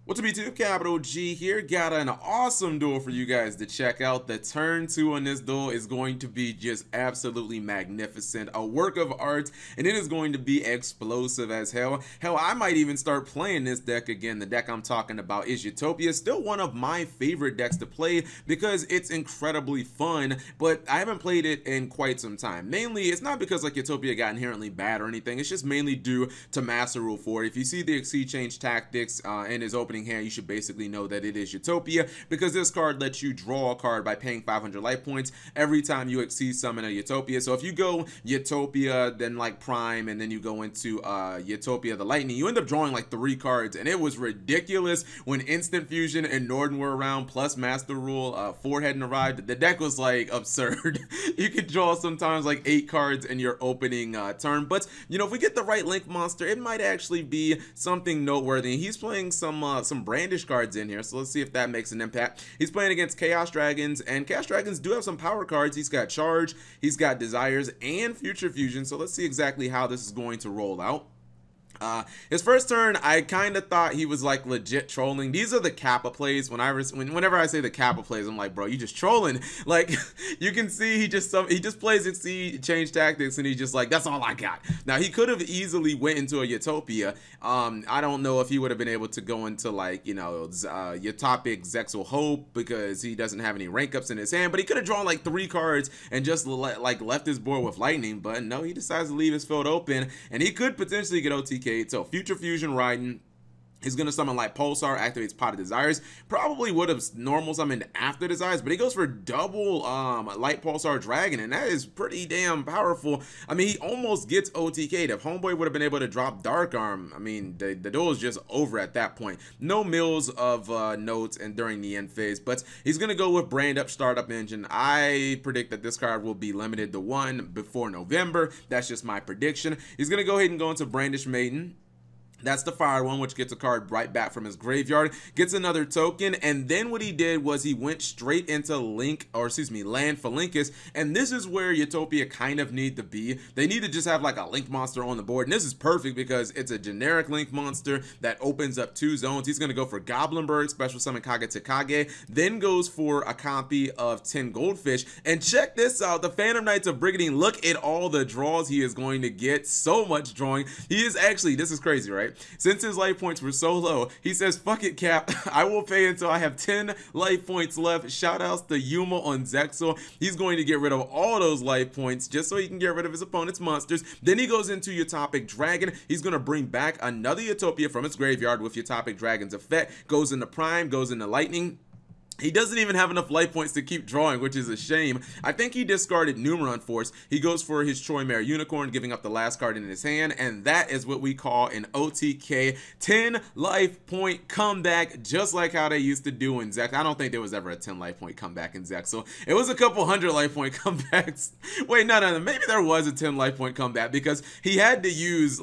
What's up YouTube, Capital G here. Got an awesome duel for you guys to check out. The turn 2 on this duel is going to be just absolutely magnificent. A work of art, and it is going to be explosive as hell. Hell, I might even start playing this deck again. The deck I'm talking about is Utopia. Still one of my favorite decks to play because it's incredibly fun, but I haven't played it in quite some time. Mainly, it's not because like Utopia got inherently bad or anything. It's just mainly due to Master Rule 4. If you see the Exceed Change Tactics in his opening hand, you should basically know that it is Utopia, because this card lets you draw a card by paying 500 life points every time you Exceed summon a Utopia. So if you go Utopia, then like Prime, and then you go into Utopia the Lightning, you end up drawing like 3 cards, and it was ridiculous when Instant Fusion and Norden were around, plus Master Rule 4 hadn't arrived. The deck was like absurd. You could draw sometimes like 8 cards in your opening turn, but you know, if we get the right Link monster, it might actually be something noteworthy. He's playing some Brandish cards in here, so let's see if that makes an impact. He's playing against Chaos Dragons, and Chaos Dragons do have some power cards. He's got Charge, he's got Desires, and Future Fusion, so let's see exactly how this is going to roll out. His first turn, I kind of thought he was like legit trolling. These are the Kappa plays. Whenever I say the Kappa plays, I'm like, bro, you just trolling. Like, you can see he just plays Exceed Change Tactics, and he's just like, that's all I got. Now, he could have easily went into a Utopia. I don't know if he would have been able to go into like, you know, Utopic Zexal Hope, because he doesn't have any rank ups in his hand, but he could have drawn like 3 cards and just like left his board with Lightning, but no, he decides to leave his field open, and he could potentially get OTK. So Future Fusion riding. He's going to summon Light Pulsar, activates Pot of Desires. Probably would have normal summoned after Desires, but he goes for double Light Pulsar Dragon, and that is pretty damn powerful. I mean, he almost gets OTK'd. If Homeboy would have been able to drop Dark Arm, I mean, the duel is just over at that point. No mills of notes and during the end phase, but he's going to go with Brand Up Startup Engine. I predict that this card will be limited to 1 before November. That's just my prediction. He's going to go ahead and go into Brandish Maiden. That's the fire one, which gets a card right back from his graveyard, gets another token, and then what he did was he went straight into Land for Linkus, and this is where Utopia kind of need to be. They need to just have like a Link monster on the board, and this is perfect because it's a generic Link monster that opens up 2 zones. He's going to go for Goblinberg, special summon Kage Takage, then goes for a copy of 10 Goldfish, and check this out, the Phantom Knights of Brigadine. Look at all the draws he is going to get, so much drawing. He is actually, this is crazy, right? Since his life points were so low, he says, fuck it, Cap. I will pay until I have 10 life points left. Shout outs to Yuma on Zexal. He's going to get rid of all those life points just so he can get rid of his opponent's monsters. Then he goes into Utopic Dragon. He's going to bring back another Utopia from his graveyard with Utopic Dragon's effect. Goes into Prime, goes into Lightning. He doesn't even have enough life points to keep drawing, which is a shame. I think he discarded Numeron Force. He goes for his Troy Mare Unicorn, giving up the last card in his hand, and that is what we call an OTK 10 life point comeback, just like how they used to do in Zex. I don't think there was ever a 10 life point comeback in Zexal. It was a couple 100 life point comebacks. Wait, no, maybe there was a 10 life point comeback because he had to use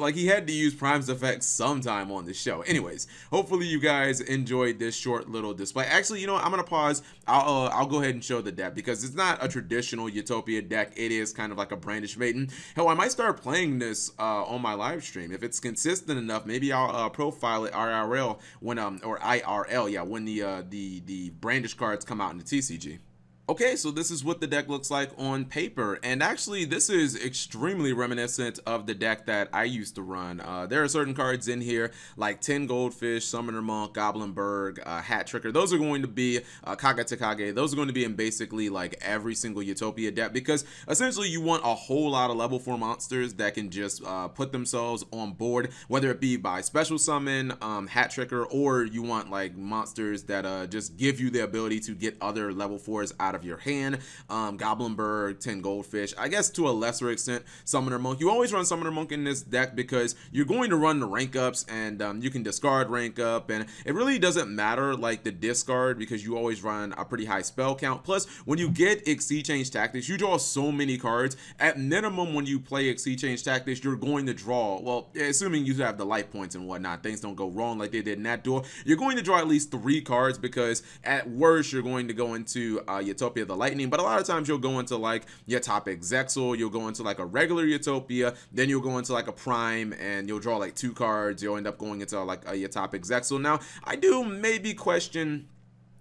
Prime's effect sometime on the show. Anyways, hopefully you guys enjoyed this short little display. Actually, you know what? I'm gonna pause. I'll go ahead and show the deck because it's not a traditional Utopia deck. It is kind of like a Brandish Maiden. Hell, I might start playing this on my live stream if it's consistent enough. Maybe I'll profile it IRL when or IRL, yeah, when the Brandish cards come out in the TCG. Okay, so this is what the deck looks like on paper, and actually this is extremely reminiscent of the deck that I used to run. There are certain cards in here like 10 Goldfish, Summoner Monk, Goblinberg, Hat Tricker. Those are going to be Kage Takage. Those are going to be in basically like every single Utopia deck because essentially you want a whole lot of level 4 monsters that can just put themselves on board, whether it be by special summon, Hat Tricker, or you want like monsters that just give you the ability to get other level 4s out of your hand. Goblinberg, 10 Goldfish, I guess to a lesser extent Summoner Monk. You always run Summoner Monk in this deck because you're going to run the rank ups, and you can discard rank up, and it really doesn't matter like the discard because you always run a pretty high spell count. Plus, when you get Exceed Change Tactics, you draw so many cards. At minimum, when you play Exceed Change Tactics, you're going to draw, well, assuming you have the life points and whatnot, things don't go wrong like they did in that duel, you're going to draw at least 3 cards because at worst you're going to go into Utopia Utopia the Lightning, but a lot of times you'll go into like Utopic Zexal, you'll go into like a regular Utopia, then you'll go into like a Prime, and you'll draw like 2 cards. You'll end up going into like a Utopic Zexal. Now, I do maybe question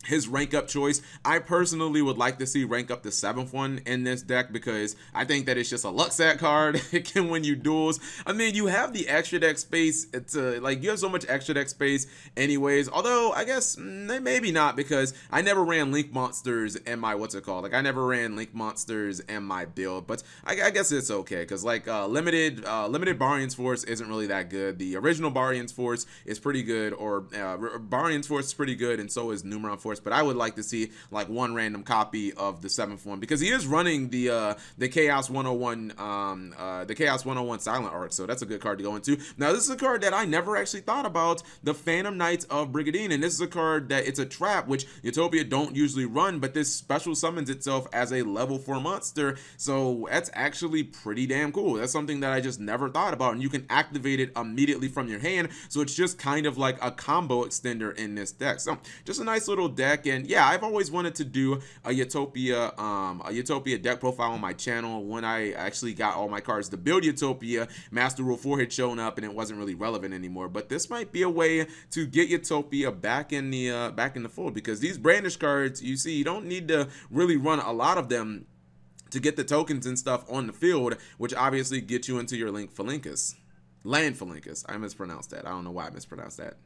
his rank up choice. I personally would like to see rank up the 7th one in this deck, because I think that it's just a Luxat card. It can win you duels. I mean, you have the extra deck space. It's like, you have so much extra deck space anyways, although I guess maybe not, because I never ran Link Monsters in my, like, I never ran Link Monsters in my build, but I guess it's okay, because like limited Barion's Force isn't really that good. The original Barion's Force is pretty good, or Barion's Force is pretty good, and so is Numeron Force. But I would like to see like one random copy of the 7th one, because he is running the Chaos 101 the Chaos 101 Silent Arc, so that's a good card to go into. Now, this is a card that I never actually thought about, the Phantom Knights of Brigadine, and this is a card that it's a trap, which Utopia don't usually run, but this special summons itself as a level 4 monster, so that's actually pretty damn cool. That's something that I just never thought about, and you can activate it immediately from your hand, so it's just kind of like a combo extender in this deck. So just a nice little deck. And yeah, I've always wanted to do a Utopia deck profile on my channel. When I actually got all my cards to build Utopia, Master Rule 4 had shown up and it wasn't really relevant anymore, but this might be a way to get Utopia back in the fold, because these Brandish cards, you see, you don't need to really run a lot of them to get the tokens and stuff on the field, which obviously get you into your Land Phalanx. I mispronounced that. I don't know why I mispronounced that.